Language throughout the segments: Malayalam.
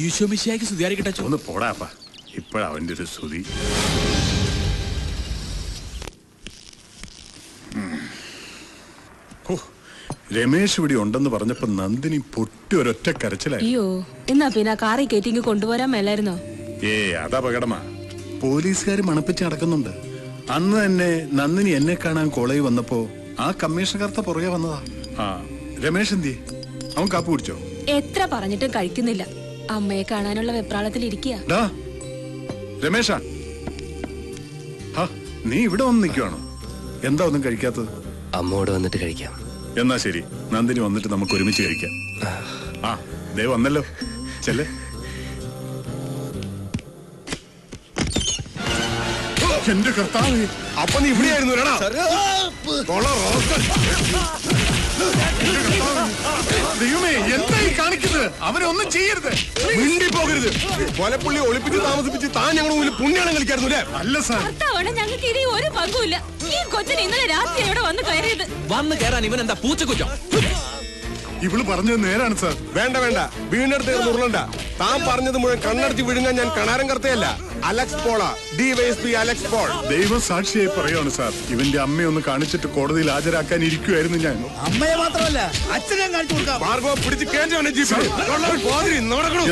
ഈശോ മിശിഹായ്ക്ക് സ്തുതിയായിരിക്കട്ടെ. ഒന്ന് പോടാപ്പാ, ഇപ്പഴവന്റെ ഒരു സ്തുതി. രമേശ് ഇവിടെ ഉണ്ടെന്ന് പറഞ്ഞപ്പോ നന്ദിനി പൊട്ടി ഒരൊറ്റ കരച്ചിലായി. അയ്യോ, എന്നാ പിന്നെ കാറി കയറ്റിങ് കൊണ്ടുപോരാൻ മേലായിരുന്നോ? അത് അപകടമാ. പോലീസുകാർ മണപ്പിച്ച് നടക്കുന്നുണ്ട്. അന്ന് തന്നെ നന്ദിനി എന്നെ കാണാൻ കോളേജിൽ വന്നപ്പോ ആ കമ്മീഷണർത്ത പുറകെ വന്നതാ. രമേശ് എന്തി? അവൻ കാപ്പ് കുടിച്ചോ? എത്ര പറഞ്ഞിട്ടും കഴിക്കുന്നില്ല. അമ്മയെ കാണാനുള്ള വെപ്രാളത്തിൽ ഇരിക്കുക. രമേശാ, നീ ഇവിടെ വന്ന് നിൽക്കുവാണോ? എന്താ ഒന്നും കഴിക്കാത്തത്? അമ്മോട് വന്നിട്ട് കഴിക്കാം. എന്നാ ശരി, നന്ദിനി വന്നിട്ട് നമുക്ക് ഒരുമിച്ച് കഴിക്കാം. ദേ വന്നല്ലോ, ചെല്ലേ. എന്റെ കർത്താവ്, അപ്പൊ നീ ഇവിടെയായിരുന്നു. ദൈവമേ, എന്തായി കാണിക്കുന്നത്? അവനെ ഒന്നും ചെയ്യരുത്, മിണ്ടി പോകരുത്. കൊലപ്പുള്ളി ഒളിപ്പിച്ച് താമസിപ്പിച്ച് താൻ ഞങ്ങളുടെ മുന്നിൽ പുണ്യാളം കളിക്കായിരുന്നു അല്ലേ? അല്ല സാർ, ഞങ്ങൾക്ക് ഇനി ഒരു പങ്കുമില്ല. ഈ കൊച്ചിന് ഇന്നലെ രാത്രി ഇവിടെ വന്ന് കയറിയത്. വന്ന് കയറാൻ ഇവൻ എന്താ പൂച്ചക്കുറ്റം? ഇവള് പറഞ്ഞത് നേരാണ് സാർ. വേണ്ട വേണ്ട, വീണ്ടെടുത്ത് ഉരുളണ്ട. താൻ പറഞ്ഞത് മുഴുവൻ കണ്ണടച്ച് വിഴുങ്ങാൻ ഞാൻ കണാരം കർത്തയല്ല. അലക്സ് പോള, ഡിവൈഎസ്പി അലക്സ് പോൾ. ദൈവം സാക്ഷിയായി പറയാണ് സാർ. ഇവന്റെ അമ്മയൊന്ന് കാണിച്ചിട്ട് കോടതിയിൽ ഹാജരാക്കാൻ ഇരിക്കുവായിരുന്നു ഞാൻ. അമ്മയെ മാത്രമല്ല അച്ഛനെ കാണിച്ചു കൊടുക്കാം. ഭാർഗവ പിടിച്ച് കേഞ്ചാണ് ജീപ്പിൽ.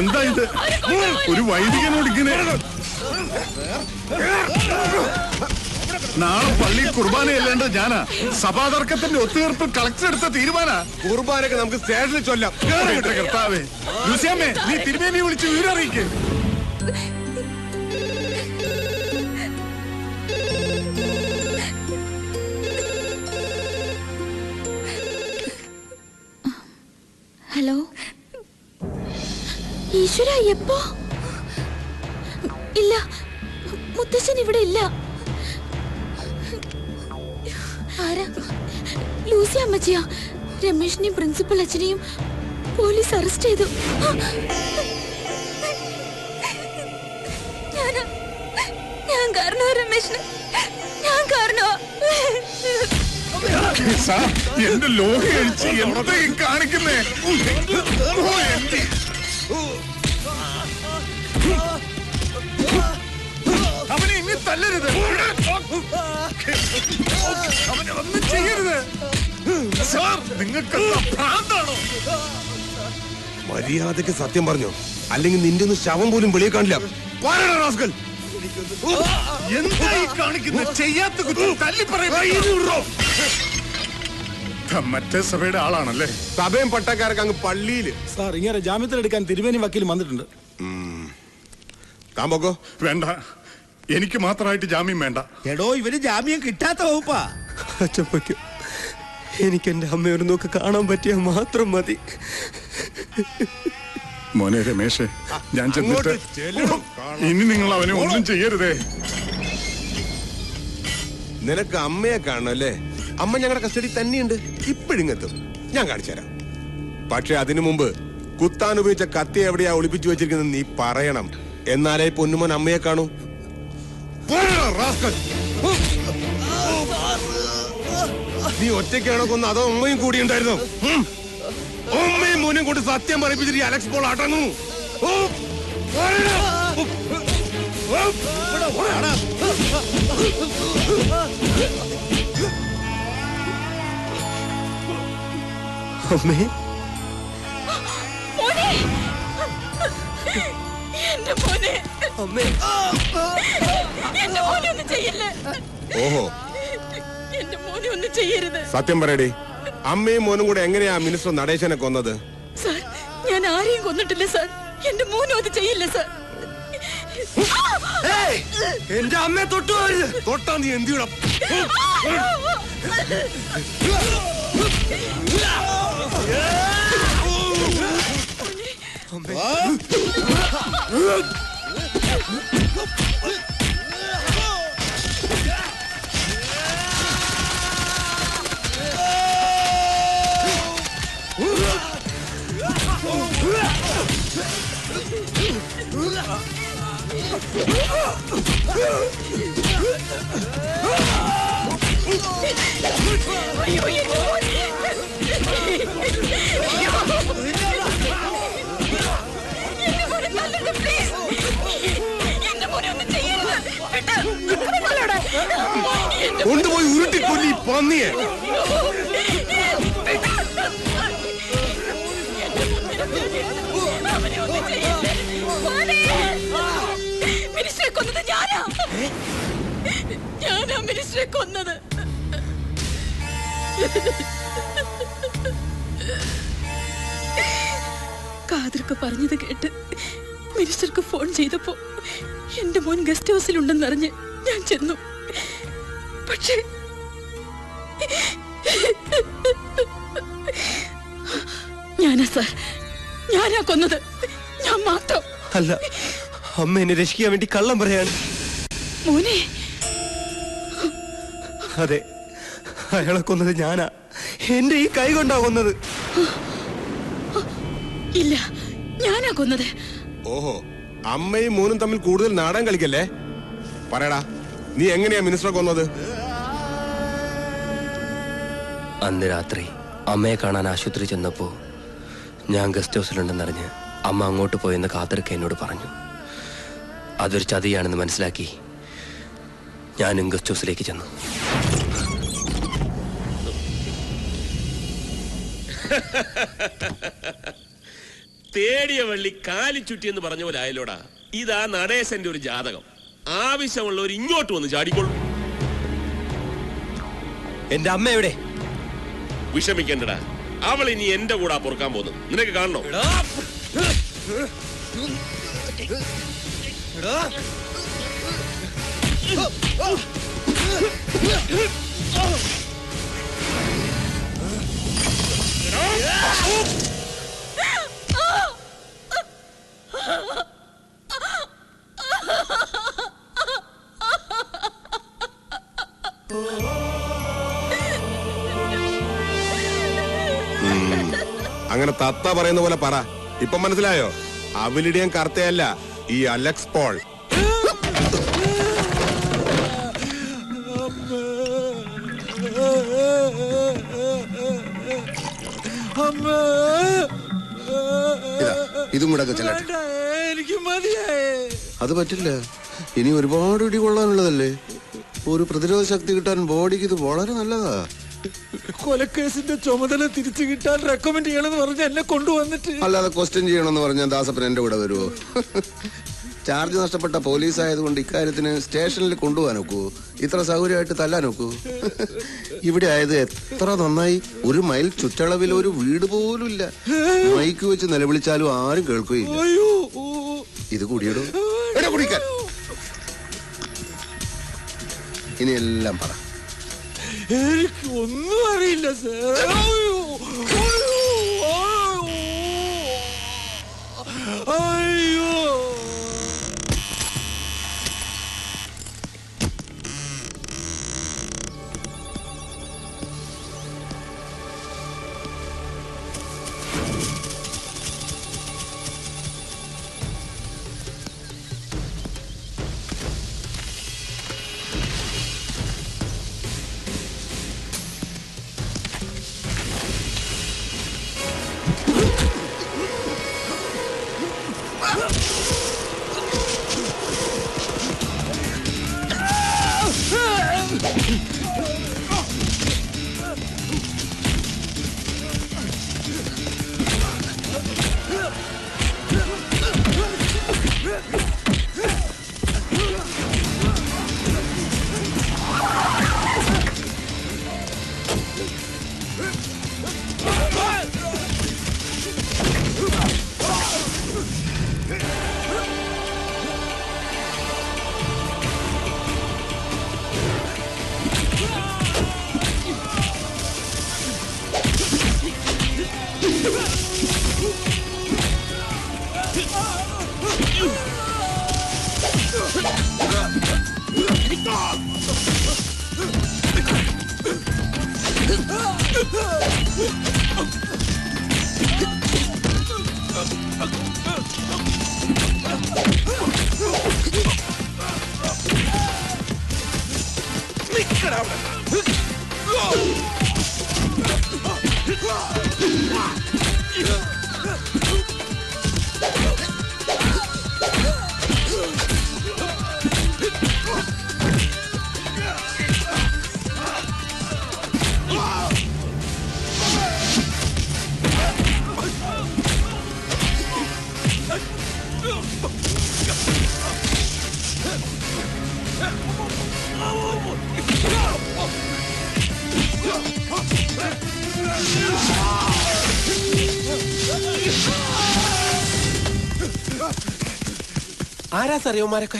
എന്താ ഇത്? ഒരു വൈദികനോട് ഇങ്ങനെ? നാളെ പള്ളി കുർബാനയല്ലാണ്ട് ഞാനാ സഭാതർക്കത്തിന്റെ ഒത്തുതീർപ്പ് കളക്ടർ എടുത്ത തീരുമാനാ. കുർബാനൊക്കെ നമുക്ക് സ്റ്റേഷനിൽ ചൊല്ലാം. കർത്താവേ, ലൂസിയമ്മേ, നീ തിരുമേനി വിളിച്ച് വിവരറിയിക്കേ. ഹലോ ഈശ്വര, എപ്പോ? ഇല്ല, മുത്തശ്ശൻ ഇവിടെ ഇല്ല. ആരാ? ലൂസി അമ്മച്ചിയാ. രമേഷിനെയും പ്രിൻസിപ്പൽ അച്ഛനെയും പോലീസ് അറസ്റ്റ് ചെയ്തു. ഞാൻ കാരണോ രമേഷിന്? ഞാൻ കാരണോ? എന്റെ ലോഹി കഴിച്ച് എന്താ കാണിക്കുന്നേ? അവനെ ഇനി തല്ലരുത്, അവനെ ഒന്നും ചെയ്യരുത് സാർ. നിങ്ങൾക്ക് ഭ്രാന്താണോ? മര്യാദക്ക് സത്യം പറഞ്ഞോ, അല്ലെങ്കിൽ നിന്റെ ഒന്ന് ശവം പോലും വെളിയെ കാണില്ല. എന്തായി കാണിക്കുന്നത്? ചെയ്യാത്ത കുറ്റം തല്ലി പറയുമ്പോ മറ്റേ സഭയുടെ ആളാണല്ലേ? സഭയും പട്ടക്കാരൊക്കെ അങ്ങ് പള്ളിയില്. സാർ, ഇങ്ങനെ ജാമ്യത്തിലെടുക്കാൻ തിരുമേനി വക്കീൽ വന്നിട്ടുണ്ട്. താമ്പോക്കോ? വേണ്ട, എനിക്ക് മാത്രമായിട്ട് ജാമ്യം വേണ്ട. എടോ, ഇവര് ജാമ്യം കിട്ടാത്ത വകുപ്പാ. അച്ഛപ്പയ്ക്കും എനിക്ക് എന്റെ അമ്മയൊരു നോക്ക് കാണാൻ പറ്റിയാൽ മാത്രം മതി. മോനെ രമേശേ, ഞാൻ ചെന്നിട്ട് ഇനി നിങ്ങൾ അവനെ ഒന്നും ചെയ്യരുതേ. നിനക്ക് അമ്മയെ കാണണല്ലേ? അമ്മ ഞങ്ങളുടെ കസ്റ്റഡി തന്നെയുണ്ട്. ഇപ്പോഴിങ്ങെത്തും, ഞാൻ കാണിച്ചുതരാം. പക്ഷെ അതിനു മുമ്പ് കുത്താൻ ഉപയോഗിച്ച കത്തി എവിടെയാ ഒളിപ്പിച്ചു വെച്ചിരിക്കുന്നത് നീ പറയണം. എന്നാലേ പൊന്നുമോൻ അമ്മയെ കാണൂ. നീ ഒറ്റയ്ക്കാണോ കൊന്ന്, അതോ അമ്മയും കൂടി ഉണ്ടായിരുന്നു? അമ്മയും മോനും കൊണ്ട് സത്യം പറയിപ്പിച്ചിട്ട് അലക്സ് പോൾ അടങ്ങുന്നു. അമ്മേ, ഓഹോ, സത്യം പറയടി, അമ്മയും മോനും കൂടെ എങ്ങനെയാ മിനിസ്റ്റർ നടേശനെ കൊന്നത്? സാർ, ഞാൻ ആരെയും കൊന്നിട്ടില്ല സാർ. എന്റെ മോനും അത് ചെയ്യില്ല സാർ. എന്റെ അമ്മയെ തൊട്ടു. തൊട്ടാ നീ എന്ത് ചെയ്യണം? മോനെ ഒന്നും ചെയ്യരുത്. വിട്ട്. നിങ്ങളവിടെ. എന്റെ കൊണ്ടുപോയി ഉരുട്ടിക്കൊല്ലി പന്നിയെ. അവനെ ഒന്നും ചെയ്യരുത്. മോനെ. മിനിസ്റ്ററെ കൊന്നത് ഞാനാ മിനിസ്റ്ററെ കൊന്നത്. കാതർക്ക് പറഞ്ഞത് കേട്ട് മിനിസ്റ്റർക്ക് ഫോൺ ചെയ്തപ്പോ എന്റെ മോൻ ഗസ്റ്റ് ഹൗസിലുണ്ടെന്നറിഞ്ഞ് ഞാൻ ചെന്നു. പക്ഷേ ഞാനാ സാർ, ഞാനാ കൊന്നത്. ഞാൻ മാത്രം. അല്ല, അമ്മ എന്നെ രക്ഷിക്കാൻ വേണ്ടി കള്ളം പറയാണ്. മോനെ. അതെ, അയാളെ കൊന്നത് ഞാനാ. എന്റെ ഈ കൈ കൊണ്ടാ കൊന്നത്. ഇല്ല, ഞാനാ കൊന്നത്. ഓഹോ, അമ്മയും മോനും തമ്മിൽ കൂടുതൽ നാടകം കളിക്കല്ലേ? പറയടാ, നീ എങ്ങനെയാ മിനിസ്റ്ററെ കൊന്നത്? അന്ന് രാത്രി അമ്മയെ കാണാൻ ആശുപത്രി ചെന്നപ്പോ ഞാൻ ഗസ്റ്റ് ഹൗസിലുണ്ടെന്നറിഞ്ഞ് അമ്മ അങ്ങോട്ട് പോയെന്ന് കാതർക്ക് എന്നോട് പറഞ്ഞു. അതൊരു ചതിയാണെന്ന് മനസ്സിലാക്കി ഞാനും ഗസ്റ്റ് ഹൗസിലേക്ക് ചെന്നു. തേടിയ വള്ളി കാലി ചുറ്റി എന്ന് പറഞ്ഞ പോലെ ആയല്ലോടാ. ഇതാ നടേശന്റെ ഒരു ജാതകം. ആവശ്യമുള്ളവർ ഇങ്ങോട്ട് വന്ന് ചാടിക്കൊള്ളു. എന്റെ അമ്മ എവിടെ? വിഷമിക്കണ്ടടാ, അവൾ ഇനി എന്റെ കൂടെ പൊറുക്കാൻ പോകുന്നു. നിനക്ക് കാണണോ? അങ്ങനെ തത്ത പറയുന്ന പോലെ പറ. ഇപ്പൊ മനസ്സിലായോ? അവിലിടിയൻ കർത്തയല്ല, ഈ അലക്സ് പോൾ. ഇതും കൂടെ ചെല്ലട്ടെ. എനിക്ക് മതിയായേ. അത് പറ്റില്ല, ഇനി ഒരുപാട് ഇടി കൊള്ളാനുള്ളതല്ലേ. ഒരു പ്രതിരോധ ശക്തി കിട്ടാൻ ബോഡിക്ക് ഇത് വളരെ നല്ലതാ. കൊലക്കേസിന്റെ ചുമതല തിരിച്ചു കിട്ടാൻ റെക്കമെൻഡ് ചെയ്യണമെന്ന് പറഞ്ഞ് എന്നെ കൊണ്ടുവന്നിട്ട്. അല്ലാതെ ക്വസ്റ്റ്യൻ ചെയ്യണമെന്ന് പറഞ്ഞാൽ ദാസപ്പൻ എന്റെ കൂടെ വരുമോ? ചാർജ് നഷ്ടപ്പെട്ട പോലീസ് ആയതുകൊണ്ട് ഇക്കാര്യത്തിന് സ്റ്റേഷനിൽ കൊണ്ടുപോകാൻ നോക്കൂ. ഇത്ര സൗകര്യമായിട്ട് തല്ലാൻ നോക്കൂ. ഇവിടെ ആയത് എത്ര നന്നായി. 1 മൈൽ ചുറ്റളവിൽ ഒരു വീട് പോലും ഇല്ല. മൈക്ക് വെച്ച് നിലവിളിച്ചാലും ആരും കേൾക്കുകയില്ല. ഇത് കുടിയിടും. കുടിക്കാൻ ഇനി എല്ലാം പറ. എനിക്ക് ഒന്നും അറിയില്ല സാർ. അയ്യോ, ആരാ സാർ യുവമാരൊക്കെ?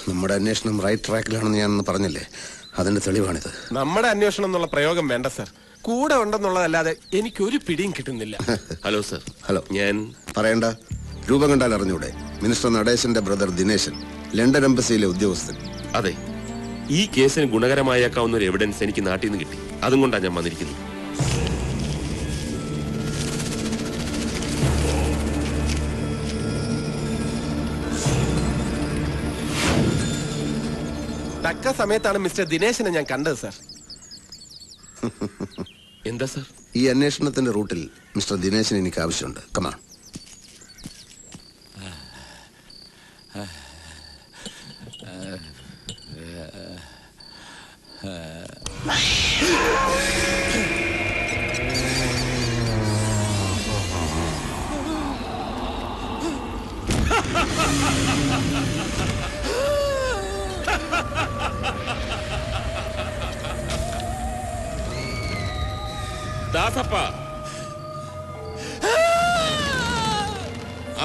നമ്മുടെ അന്വേഷണം റൈറ്റ് ട്രാക്കിലാണെന്ന് ഞാനൊന്ന് പറഞ്ഞില്ലേ, അതിന്റെ തെളിവാണിത്. നമ്മുടെ അന്വേഷണം എന്നുള്ള പ്രയോഗം വേണ്ട സാർ. കൂടെ ഉണ്ടെന്നുള്ളതല്ലാതെ എനിക്കൊരു പിടിയും കിട്ടുന്നില്ല. Hello sir. ഹലോ. ഞാൻ പറയണ്ട, രൂപം കണ്ടാൽ അറിഞ്ഞൂടെ? മിനിസ്റ്റർ നടേശന്റെ ബ്രദർ ദിനേശൻ, ലണ്ടൻ എംബസിയിലെ ഉദ്യോഗസ്ഥൻ. അതെ, ഈ കേസിന് ഗുണകരമായേക്കാവുന്ന ഒരു എവിഡൻസ് എനിക്ക് നാട്ടിൽ നിന്ന് കിട്ടി. അതും കൊണ്ടാണ് ഞാൻ വന്നിരിക്കുന്നത്. തക്ക സമയത്താണ് മിസ്റ്റർ ദിനേശനെ ഞാൻ കണ്ടത് സാർ. എന്താ സർ? ഈ അന്വേഷണത്തിന്റെ റൂട്ടിൽ മിസ്റ്റർ ദിനേശൻ എനിക്ക് ആവശ്യമുണ്ട്. കമാ. ദാസപ്പ,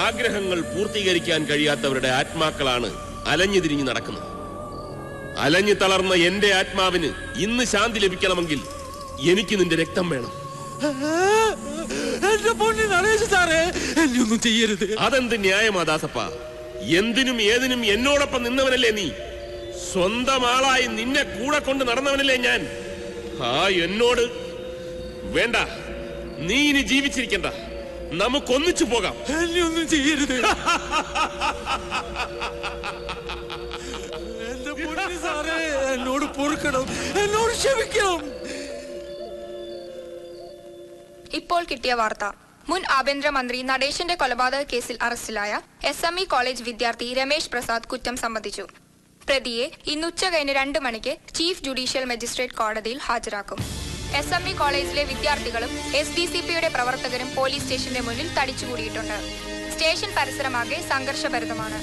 ആഗ്രഹങ്ങൾ പൂർത്തീകരിക്കാൻ കഴിയാത്തവരുടെ ആത്മാക്കളാണ് അലഞ്ഞു തിരിഞ്ഞു നടക്കുന്നത്. അലഞ്ഞു തളർന്ന എന്റെ ആത്മാവിന് ഇന്ന് ശാന്തി ലഭിക്കണമെങ്കിൽ എനിക്ക് നിന്റെ രക്തം വേണം. എന്റെ പൊന്നി നടേശൻ സാറേ, എന്നെ ഒന്നും ചെയ്യരുത്. അതെന്ത് ന്യായമാ ദാസപ്പ? എന്തിനും ഏതിനും എന്നോടൊപ്പം നിന്നവനല്ലേ നീ? സ്വന്തം ആളായി നിന്നെ കൂടെ കൊണ്ട് നടന്നവനല്ലേ ഞാൻ? എന്നോട് വേണ്ട, നീ ഇനി ജീവിച്ചിരിക്കണ്ട, നമുക്കൊന്നിച്ചു പോകാം. എന്നെ ഒന്നും ചെയ്യരുത്. എന്റെ പൊന്നി സാറേ, എന്നോട് പൊറുക്കണം, എന്നോട് ക്ഷമിക്കണം. ഇപ്പോൾ കിട്ടിയ വാർത്ത. മുൻ ആഭ്യന്തരമന്ത്രി നടേശന്റെ കൊലപാതക കേസിൽ അറസ്റ്റിലായ SME കോളേജ് വിദ്യാർത്ഥി രമേശ് പ്രസാദ് കുറ്റം സമ്മതിച്ചു. പ്രതിയെ ഇന്ന് ഉച്ചകഴിഞ്ഞ് 2 മണിക്ക് ചീഫ് ജുഡീഷ്യൽ മജിസ്ട്രേറ്റ് കോടതിയിൽ ഹാജരാക്കും. SME കോളേജിലെ വിദ്യാർത്ഥികളും SDCPയുടെ പ്രവർത്തകരും പോലീസ് സ്റ്റേഷന്റെ മുന്നിൽ തടിച്ചുകൂടിയിട്ടുണ്ട്. സ്റ്റേഷൻ പരിസരമാകെ സംഘർഷഭരിതമാണ്.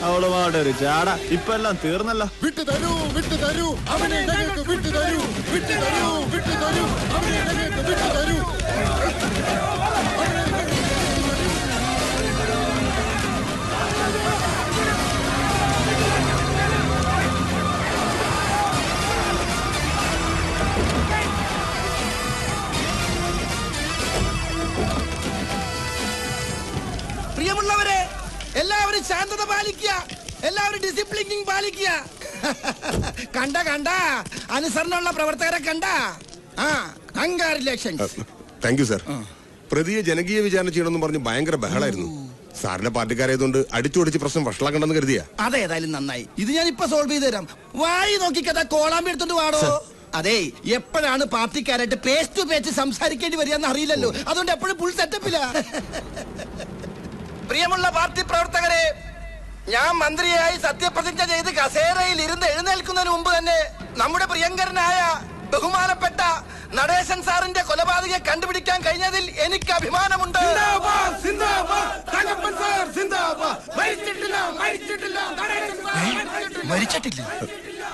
അവളുമാരുടെ ഒരു ചാട ഇപ്പൊ എല്ലാം തീർന്നല്ലോ. വിട്ടു തരൂ, വിട്ടു തരൂ, അവനെ ഞങ്ങൾക്ക് വിട്ടു തരൂ, വിട്ടു തരൂ, വിട്ടു തരൂ, അവനെ ഞങ്ങൾക്ക് വിട്ടു തരൂ. പ്രിയമുള്ളവരെ, എല്ലാവരും ശാന്തത പാലിക്കുക, എല്ലാവരും ഡിസിപ്ലിനിങ് പാലിക്കുക. കണ്ട അനുസരണമുള്ള പ്രവർത്തകരെ കണ്ട. കൺഗ്രാറ്റുലേഷൻസ്. Thank you sir. പ്രതിയെ ജനകീയ വിചാരണ ചെയ്യണമെന്ന് പറഞ്ഞ് ഭയങ്കര ബഹളായിരുന്നു. സാറിന്റെ പാർട്ടിക്കാരായതുകൊണ്ട് അടിച്ചോടിച്ച് പ്രശ്നം വഷളാക്കണ്ടെന്ന് കരുതിയാ. അതേതായാലും നന്നായി. ഇത് ഞാൻ ഇപ്പൊ സോൾവ് ചെയ്ത് തരാം. വായി നോക്കിക്കഥ കോളാമ്പി എടുത്തോണ്ട് വാടോ. അതെ, എപ്പോഴാണ് പാർട്ടിക്കാരായിട്ട് പേസ് ടു പേസ് സംസാരിക്കേണ്ടി വരികയെന്ന് അറിയില്ലല്ലോ. അതുകൊണ്ട് എപ്പോഴും ഫുൾ സെറ്റപ്പില്ല. പ്രിയമുള്ള പാർട്ടി പ്രവർത്തകരെ, ഞാൻ മന്ത്രിയായി സത്യപ്രതിജ്ഞ ചെയ്ത് കസേരയിൽ ഇരുന്ന് എഴുന്നേൽക്കുന്നതിന് മുമ്പ് തന്നെ നമ്മുടെ പ്രിയങ്കരനായ ബഹുമാനപ്പെട്ട നടേശൻ സാറിന്റെ കൊലപാതകയെ കണ്ടുപിടിക്കാൻ കഴിഞ്ഞതിൽ എനിക്ക് അഭിമാനമുണ്ട്. മരിച്ചിട്ടില്ല.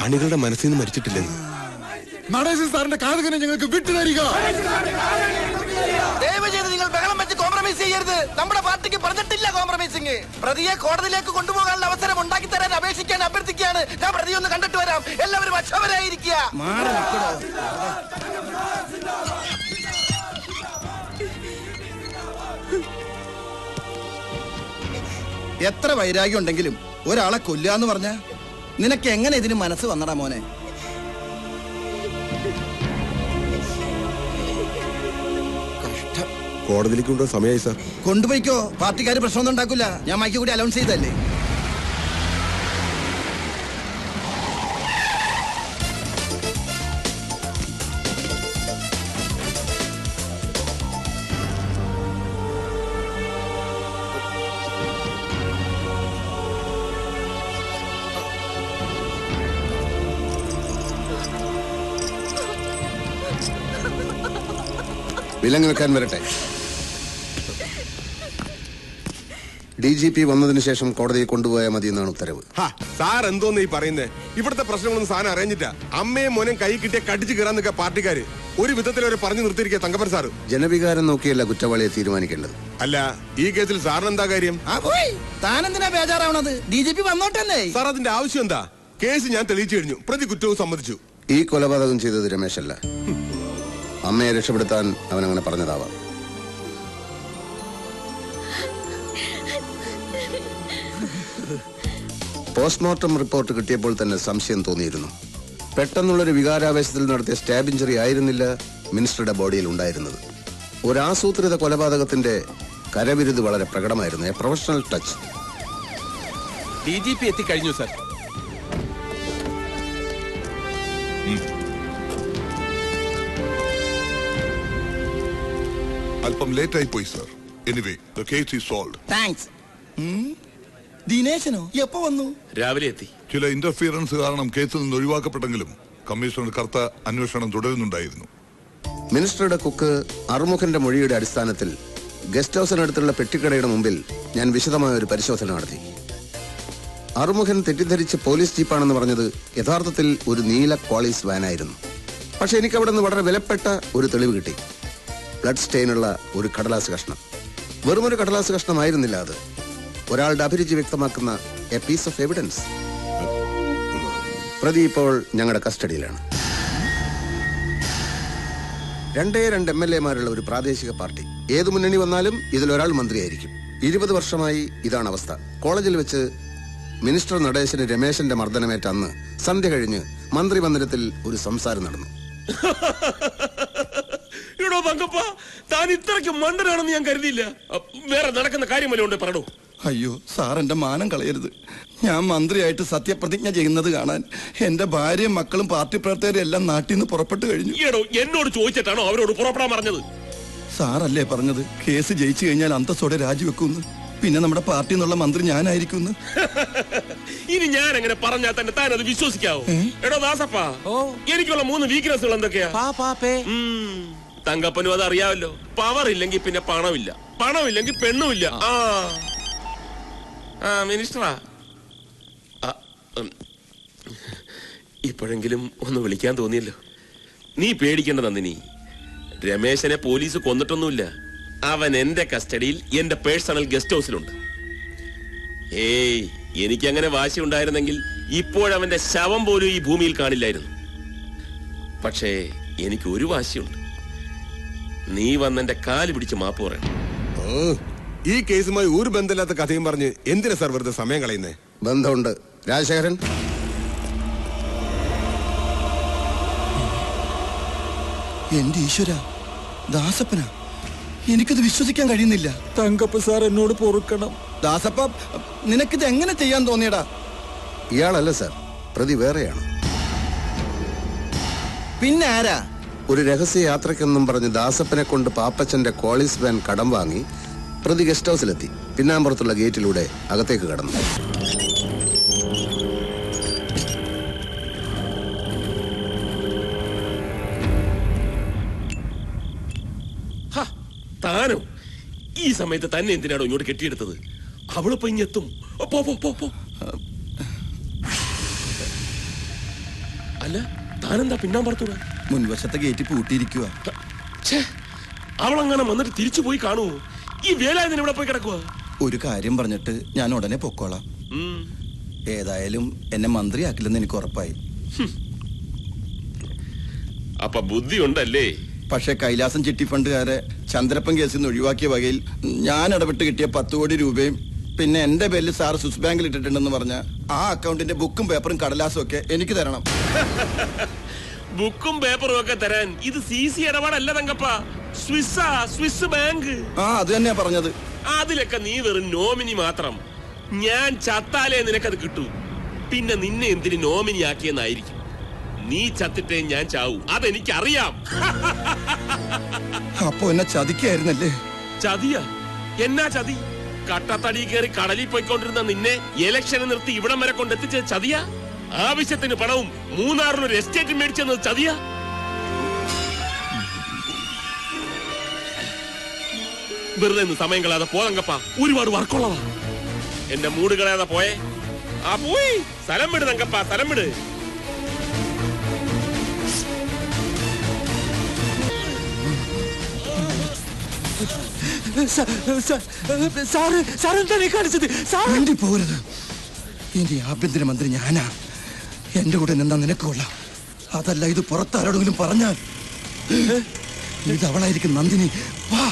അണികളുടെ മനസ്സിൽ നിന്ന് മരിച്ചിട്ടില്ലെന്ന്. നടേശൻ സാറിന്റെ കാതകനെ ഞങ്ങൾക്ക് വിട്ടുതരിക. ദയവ് ചെയ്ത് നിങ്ങൾ ബഹളം വെച്ച് കോംപ്രമൈസ് ചെയ്യരുത്. നമ്മുടെ പാർട്ടിക്ക് പറഞ്ഞിട്ടില്ല കോംപ്രമൈസിങ്. പ്രതിയെ കോടതിയിലേക്ക് കൊണ്ടുപോകാനുള്ള അവസരം ഉണ്ടാക്കി തരാൻ അപേക്ഷിക്കാൻ അഭ്യർത്ഥിക്കുകയാണ്. ഞാൻ പ്രതിയെ ഒന്ന് കണ്ടിട്ട് വരാം. എല്ലാവരും അക്ഷമരായിരിക്കുക. എത്ര വൈരാഗ്യം ഉണ്ടെങ്കിലും ഒരാളെ കൊല്ലാന്ന് പറഞ്ഞ നിനക്ക് എങ്ങനെ ഇതിന് മനസ്സ് വന്നടാ മോനെ? കോടതിയിലേക്ക് കൊണ്ടുപോകാൻ സമയമായി സാർ. കൊണ്ടുപോയിക്കോ, പാർട്ടിക്കാര് പ്രശ്നമൊന്നും ഉണ്ടാക്കില്ല. ഞാൻ മൈക്ക് കൂടി അലൗൺസ് ചെയ്തല്ലേ. വിലങ്ങ് വെക്കാൻ വരട്ടെ. DGP വന്നതിന് ശേഷം കോടതിയെ കൊണ്ടുപോയാൽ മതി എന്നാണ് ഉത്തരവ്. സാർ എന്തോന്ന് ഈ പറയുന്നേ? ഇവിടുത്തെ പ്രശ്നങ്ങളൊന്നും സാധനം അറിഞ്ഞിട്ടാ. അമ്മയും മോനും കൈ കിട്ടിയ കടിച്ചു കയറാൻ നിൽക്കുക പാർട്ടിക്കാര്. ഒരു വിധത്തിൽ അവരെ പറഞ്ഞു നിർത്തിയിരിക്കുക തങ്കപ്പൻ സാറ്. ജനവികാരം നോക്കിയല്ല കുറ്റവാളിയെ തീരുമാനിക്കേണ്ടത്. അല്ല, ഈ കേസിൽ സാറിന് എന്താ കാര്യം? താനെന്തിനാ ബേജാറാവണത്? DGP വന്നോട്ടല്ലേ. സാർ അതിന്റെ ആവശ്യം എന്താ? കേസ് ഞാൻ തെളിയിച്ചു കഴിഞ്ഞു. പ്രതി കുറ്റവും സമ്മതിച്ചു. ഈ കൊലപാതകം ചെയ്തത് രമേശല്ല. അമ്മയെ രക്ഷപ്പെടുത്താൻ അവനങ്ങനെ പറഞ്ഞതാവാം. പോസ്റ്റ്മോർട്ടം റിപ്പോർട്ട് കിട്ടിയപ്പോൾ തന്നെ സംശയം തോന്നിയിരുന്നു. പെട്ടെന്നുള്ളൊരു വികാരാവേശത്തിൽ നടത്തിയ സ്റ്റാബ് ഇഞ്ചറി ആയിരുന്നില്ല മിനിസ്റ്ററുടെ ബോഡിയിൽ ഉണ്ടായിരുന്നത്. ഒരു ആസൂത്രിത കൊലപാതകത്തിന്റെ കരവിരുത് വളരെ പ്രകടമായിരുന്നു. A professional touch. DGP എത്തിക്കഴിഞ്ഞു സർ. അല്പം ലേറ്റ് ആയി പോയി sir. Anyway the case is solved. Thanks. ദിനേശനോ എപ്പോ വന്നു? രാവിലെ എത്തി. ചില ഇന്റർഫിയറൻസ് കാരണം കേസിൽ നിന്ന് ഒഴിവാക്കപ്പെട്ടെങ്കിലും കമ്മീഷണർ കർത്ത അന്വേഷണം തുടരുന്നുണ്ടായിരുന്നു. മിനിസ്റ്ററുടെ കുക്ക് അറുമുഖന്റെ മൊഴിയുടെ അടിസ്ഥാനത്തിൽ ഗസ്റ്റ് ഹൌസിനടുത്തുള്ള പെട്ടിക്കടയുടെ മുമ്പിൽ ഞാൻ വിശദമായ ഒരു പരിശോധന നടത്തി. അറുമുഖൻ തെറ്റിദ്ധരിച്ച് പോലീസ് ജീപ്പാണെന്ന് പറഞ്ഞത് യഥാർത്ഥത്തിൽ ഒരു നീല ക്വാളിസ് വാനായിരുന്നു. പക്ഷെ എനിക്ക് അവിടെ നിന്ന് വളരെ വിലപ്പെട്ട ഒരു തെളിവ് കിട്ടി. ബ്ലഡ് സ്റ്റെയിനുള്ള ഒരു കടലാസ് കഷ്ണം. വെറുമൊരു കടലാസ് കഷ്ണമായിരുന്നില്ല അത്. ഒരാളുടെ അഭിരുചി വ്യക്തമാക്കുന്ന എ പീസ് ഓഫ് എവിഡൻസ്. പ്രതി ഇപ്പോൾ ഞങ്ങളുടെ കസ്റ്റഡിയിലാണ്. 2 MLA-മാരുള്ള ഒരു പ്രാദേശിക പാർട്ടി. ഏതു മുന്നണി വന്നാലും ഇതിലൊരാൾ മന്ത്രിയായിരിക്കും. 20 വർഷമായി ഇതാണ് അവസ്ഥ. കോളേജിൽ വെച്ച് മിനിസ്റ്റർ നടേശന് രമേശന്റെ മർദ്ദനമേറ്റ അന്ന് സന്ധ്യ കഴിഞ്ഞ് മന്ത്രിമന്ദിരത്തിൽ ഒരു സംസാരം നടന്നു. താൻ ഇത്രയ്ക്ക് മണ്ടനാണെന്ന് ഞാൻ കരുതിയില്ല. വേറെ നടക്കുന്ന കാര്യമല്ലോ ഉണ്ട്, പറഞ്ഞോ. അയ്യോ സാർ, എന്റെ മാനം കളയരുത്. ഞാൻ മന്ത്രിയായിട്ട് സത്യപ്രതിജ്ഞ ചെയ്യുന്നത് കാണാൻ എന്റെ ഭാര്യയും മക്കളും പാർട്ടി പ്രവർത്തകരും എല്ലാം നാട്ടിൽ നിന്ന് പുറപ്പെട്ടു കഴിഞ്ഞു. എന്നോട് ചോദിച്ചിട്ടാണോ അവരോട് പുറപ്പെടാൻ പറഞ്ഞത്? സാറല്ലേ പറഞ്ഞത് കേസ് ജയിച്ചു കഴിഞ്ഞാൽ അന്തസ്സോടെ രാജിവെക്കുന്നു. പിന്നെ നമ്മുടെ പാർട്ടി എന്നുള്ള മന്ത്രി ഞാനായിരിക്കുന്നു. ഇനി ഞാൻ അങ്ങനെ പറഞ്ഞാൽ തന്നെ താൻ അത് വിശ്വസിക്കാവോ? എടോ ദാസപ്പ, എനിക്കുള്ള 3 വീക്ക്നെസ്സുകൾ എന്തൊക്കെയാ? തങ്കപ്പനും അത് അറിയാമല്ലോ. പവർ ഇല്ലെങ്കിൽ പിന്നെ പണമില്ല, പണമില്ലെങ്കിൽ പെണ്ണുമില്ല. മിനിസ്റ്ററാ, ഇപ്പോഴെങ്കിലും ഒന്ന് വിളിക്കാൻ തോന്നിയല്ലോ. നീ പേടിക്കേണ്ട നന്ദിനി. രമേശനെ പോലീസ് കൊന്നിട്ടൊന്നുമില്ല. അവൻ എന്റെ കസ്റ്റഡിയിൽ എന്റെ പേഴ്സണൽ ഗസ്റ്റ് ഹൗസിലുണ്ട്. എനിക്കങ്ങനെ വാശി ഉണ്ടായിരുന്നെങ്കിൽ ഇപ്പോഴവന്റെ ശവം പോലും ഈ ഭൂമിയിൽ കാണില്ലായിരുന്നു. പക്ഷേ എനിക്ക് ഒരു വാശിയുണ്ട്. നീ വന്നെന്റെ കാല് പിടിച്ച് മാപ്പ് പറയണം. ഈ കേസുമായി ഒരു ബന്ധമില്ലാത്ത കഥയും പറഞ്ഞ് എന്തിനാ സാർ വെറുതെ സമയം കളയുന്നേ? ബന്ധമുണ്ട്. രാജശേഖരൻ, എന്റെ ഈശ്വര, ദാസപ്പന, എനിക്കത് വിശ്വസിക്കാൻ കഴിയുന്നില്ല. തങ്കപ്പ സാർ എന്നോട് പൊറുക്കണം. ദാസപ്പ, നിനക്കിത് എങ്ങനെ ചെയ്യാൻ തോന്നിയടാ? ഇയാളല്ല സാർ, പ്രതി വേറെയാണ്. പിന്നെ ആരാ? ഒരു രഹസ്യ യാത്രക്കെന്നും പറഞ്ഞ് ദാസപ്പനെ കൊണ്ട് പാപ്പച്ചന്റെ കോളീസ് വാൻ കടം വാങ്ങി പ്രതി ഗസ്റ്റ് ഹൗസിലെത്തി. പിന്നാമ്പുറത്തുള്ള ഗേറ്റിലൂടെ അകത്തേക്ക് കടന്നു. താനോ? ഈ സമയത്ത് തന്നെ എന്തിനാണോ ഇങ്ങോട്ട് കെട്ടിയെടുത്തത്? അവളിപ്പോ ഇങ്ങെത്തും. അല്ല, താനെന്താ പിന്നാമ്പുറത്തൂടെ? മുൻവശത്തെ ഗേറ്റ് പൂട്ടിയിരിക്കുക. അവളങ്ങനെ വന്നിട്ട് തിരിച്ചു പോയി കാണൂ. ഈ വേലായുധൻ ഇവിടെ പോയി കിടക്കുക. ഒരു കാര്യം പറഞ്ഞിട്ട് ഞാൻ ഉടനെ പൊക്കോളാം. ഏതായാലും എന്നെ മന്ത്രിയാക്കില്ലെന്ന് എനിക്ക് ഉറപ്പായി. അപ്പൊ ബുദ്ധി ഉണ്ടല്ലേ? പക്ഷെ കൈലാസം ചിട്ടി ഫണ്ടുകാരെ ചന്ദ്രപ്പൻ കേസിൽ നിന്ന് ഒഴിവാക്കിയ വകയിൽ ഞാൻ ഇടപെട്ട് കിട്ടിയ 10 കോടി രൂപയും പിന്നെ എന്റെ പേരിൽ സാർ സ്വിസ് ബാങ്കിൽ ഇട്ടിട്ടുണ്ടെന്ന് പറഞ്ഞ ആ അക്കൗണ്ടിന്റെ ബുക്കും പേപ്പറും കടലാസും ഒക്കെ എനിക്ക് തരണം. ബുക്കും പേപ്പറും ഒക്കെ തരാൻ ഇത് CC ഇടപാടല്ല തങ്കപ്പ. Swiss bank. അത് തന്നെയാ പറഞ്ഞത്. അതിലൊക്കെ നീ വെറും നോമിനി മാത്രം. ഞാൻ ചത്താലേ നിനക്കത് കിട്ടൂ. പിന്നെ നിന്നെ എന്തിന് നോമിനി ആക്കിയെന്നായിരിക്കും. നീ ചത്തിട്ടേ ഞാൻ ചാവൂ, അതെനിക്കറിയാം. അപ്പൊ എന്നെ ചതിക്കായിരുന്നല്ലേ? ചതിയാ? എന്നാ ചതി? കട്ടത്തടി കയറി കടലിൽ പോയിക്കൊണ്ടിരുന്ന നിന്നെ ഇലക്ഷന് നിർത്തി ഇവിടം വരെ കൊണ്ടെത്തിച്ചത് ചതിയാ? ആവശ്യത്തിന് പണവും മൂന്നാറിലൊരു എസ്റ്റേറ്റ് മേടിച്ചെന്നത് ചതിയാ? വെറുതെ സമയം കളയാതെ പോതങ്കപ്പ, ഒരുപാട് വർക്കുള്ളതാ. എന്റെ മൂട് കളയാതെ പോയേ. ആ പോയി, സ്ഥലം വിട് തങ്കപ്പ, സ്ഥലം വിട്. വേണ്ടി പോകരുത്. ഇനി ആഭ്യന്തരമന്ത്രി ഞാനാ. എന്റെ കൂടെ എന്താ നിനക്ക് കൊള്ളാം. അതല്ല ഇത് പുറത്താരോടെങ്കിലും പറഞ്ഞാൽ ഇത് അവളായിരിക്കും നന്ദിനി. വാ,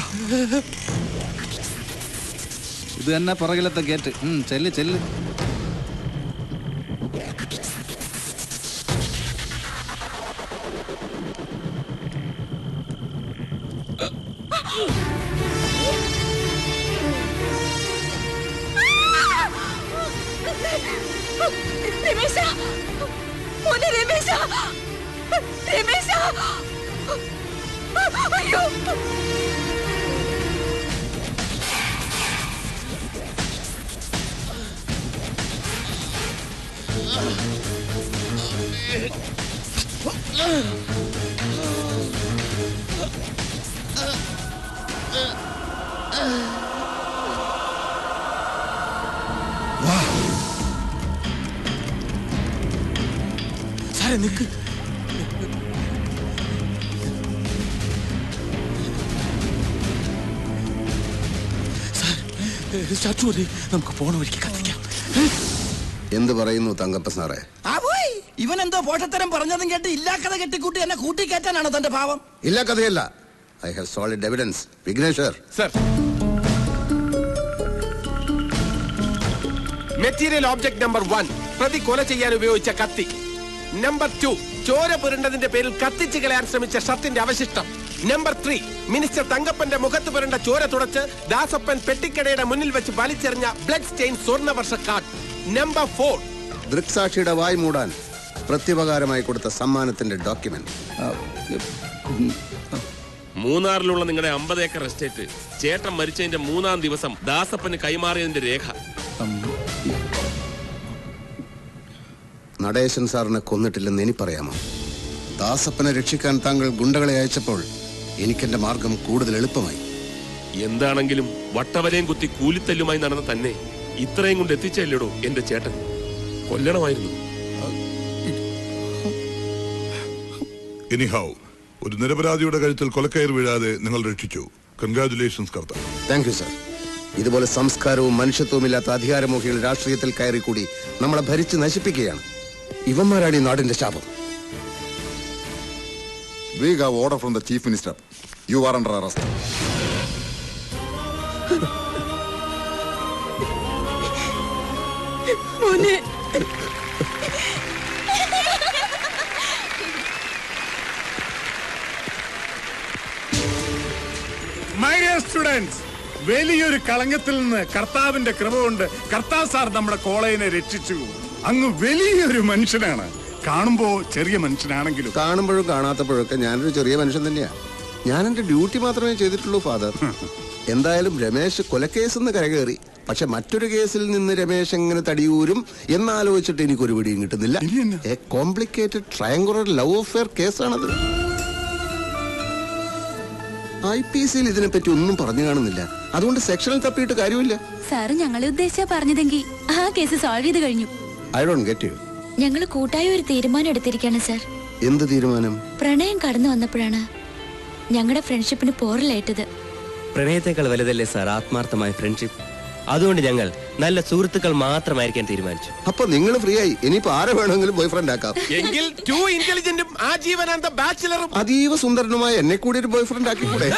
ഇത് തന്നെ പുറകിലത്തെ ഗേറ്റ്. ചെല്ല് ചെല്ല്. രമേശ, മോനെ രമേശ, രമേശ, അയ്യോ. സാറേ നിക്ക്. നമുക്ക് പോണ വഴിക്ക് കത്തിക്കാം. എന്ത് പറയുന്നു തങ്കപ്പ സാറേ? ഇവൻ എന്തോ പോഷത്തരം പറഞ്ഞതും കേട്ട് ഇല്ലാക്കഥ കെട്ടിക്കൂട്ടി എന്നെ കൂട്ടിക്കയറ്റാനാണോ തന്റെ ഭാവം? ഇല്ല, കഥയല്ല. I have solid evidence. Vigneshwar sir, material object number 1, പ്രതി കൊല ചെയ്യാൻ ഉപയോഗിച്ച കത്തി. നമ്പർ 2, ചോര പുരണ്ടതിന്റെ പേരിൽ കത്തിച്ചു കളയാൻ ശ്രമിച്ച ഷർട്ടിന്റെ അവശിഷ്ടം. നമ്പർ 3, മിനിസ്റ്റർ തങ്കപ്പന്റെ മുഖത്ത് പുരണ്ട ചോര തുടച്ച് ദാസപ്പൻ പെട്ടിക്കടയുടെ മുന്നിൽ വെച്ച് വലിച്ചെറിഞ്ഞ blood stain Swarnavarsha card. Number 4, ദൃക്സാക്ഷിയുടെ വായ് മൂടാൻ പ്രത്യുപകാരമായി കൊടുത്ത സമ്മാനത്തിന്റെ ഡോക്യുമെന്റ്. മൂന്നാറിലുള്ള നിങ്ങളുടെ 50 ഏക്കർ എസ്റ്റേറ്റ് ചേട്ടൻ മരിച്ചതിന്റെ 3-ാം ദിവസം ദാസപ്പന് കൈമാറിയതിന്റെ രേഖ. നടേശൻ സാറിനെ കൊന്നിട്ടില്ലെന്ന് എനിക്ക് പറയാമോ? ദാസപ്പനെ രക്ഷിക്കാൻ താങ്കൾ ഗുണ്ടകളെ അയച്ചപ്പോൾ എനിക്കെന്റെ മാർഗം കൂടുതൽ എളുപ്പമായി. എന്താണെങ്കിലും വട്ടവരെയും കുത്തി കൂലിത്തല്ലുമായി നടന്ന തന്നെ ഇത്രയും കൊണ്ട് എത്തിച്ചല്ലേടോ എന്റെ ചേട്ടൻ. കൊല്ലണമായിരുന്നു. എനിഹൗ, ഒരു നിരപരാധിയുടെ കഴുത്തിൽ കൊലക്കയർ വീഴാതെ നിങ്ങൾ രക്ഷിച്ചു. Congratulations Kartha. Thank you sir. ഇതുപോലെ സംസ്കാരവും മനുഷ്യത്വവും ഇല്ലാത്ത അധികാരമോഹികൾ രാഷ്ട്രീയത്തിൽ കയറിക്കൂടി നമ്മളെ ഭരിച്ച് നശിപ്പിക്കുകയാണ്. ഇവന്മാരാണ് ഈ നാടിന്റെ ശാപം. We have order from the Chief Minister. You are under arrest. മോനെ, മൈ ഡിയർ സ്റ്റുഡൻസ്, വലിയൊരു കളങ്കത്തിൽ നിന്ന് കർത്താവിന്റെ കൃപ കൊണ്ട് കർത്താവ് സാർ നമ്മുടെ കോളേജിനെ രക്ഷിച്ചു. അങ്ങ് വലിയൊരു മനുഷ്യനാണ്. കാണുമ്പോ ചെറിയ മനുഷ്യനാണെങ്കിലും കാണുമ്പോഴും കാണാത്തപ്പോഴൊക്കെ ഞാനൊരു ചെറിയ മനുഷ്യൻ തന്നെയാ. ഞാൻ എന്റെ ഡ്യൂട്ടി മാത്രമേ ചെയ്തിട്ടുള്ളൂ ഫാദർ. എന്തായാലും രമേശ് കൊലക്കേസ് നിന്ന് കരകയറി. പക്ഷെ മറ്റൊരു കേസിൽ നിന്ന് രമേശ് എങ്ങനെ തടിയൂരും എന്നാലോചിച്ചിട്ട് എനിക്കൊരു പിടിയും കിട്ടുന്നില്ല. A complicated triangular love affair കേസാണത്. IPC-യിൽ ഇതിനെപ്പറ്റി ഒന്നും പറഞ്ഞു കാണുന്നില്ല. അതുകൊണ്ട് സെക്ഷനിൽ തപ്പിയിട്ട് കാര്യമില്ല. സാറ് ഞങ്ങളെ ഉദ്ദേശിച്ചാ പറഞ്ഞതെങ്കിൽ ആ കേസ് സോൾവ് ചെയ്ത് കഴിഞ്ഞു. I don't get you. ഞങ്ങൾ കൂട്ടായ ഒരു തീരുമാനം എടുത്തിരിക്കുകയാണ് സാർ. എന്ത് തീരുമാനം? പ്രണയം കടന്നു വന്നപ്പോഴാണ് ഞങ്ങളുടെ ഫ്രണ്ട്ഷിപ്പിന് പോറലേറ്റത്. പ്രണയത്തെക്കാൾ വലുതല്ലേ സാർ ആത്മാർത്ഥമായ ഫ്രണ്ട്ഷിപ്പ്? അതുകൊണ്ട് ഞങ്ങൾ നല്ല സുഹൃത്തുക്കൾ മാത്രമായിരിക്കാൻ തീരുമാനിച്ചു. അപ്പൊ നിങ്ങൾ ഫ്രീ ആയി. ഇനിയിപ്പോ ആരെ വേണമെങ്കിലും ബോയ് ഫ്രണ്ട് ആക്കാം. എങ്കിൽ 2 ഇന്റലിജന്റും ആജീവനാന്ത ബാച്ചിലറും അതീവ സുന്ദരനുമായ എന്നെ കൂടി ഒരു ബോയ് ഫ്രണ്ട് ആക്കിക്കൂടെ?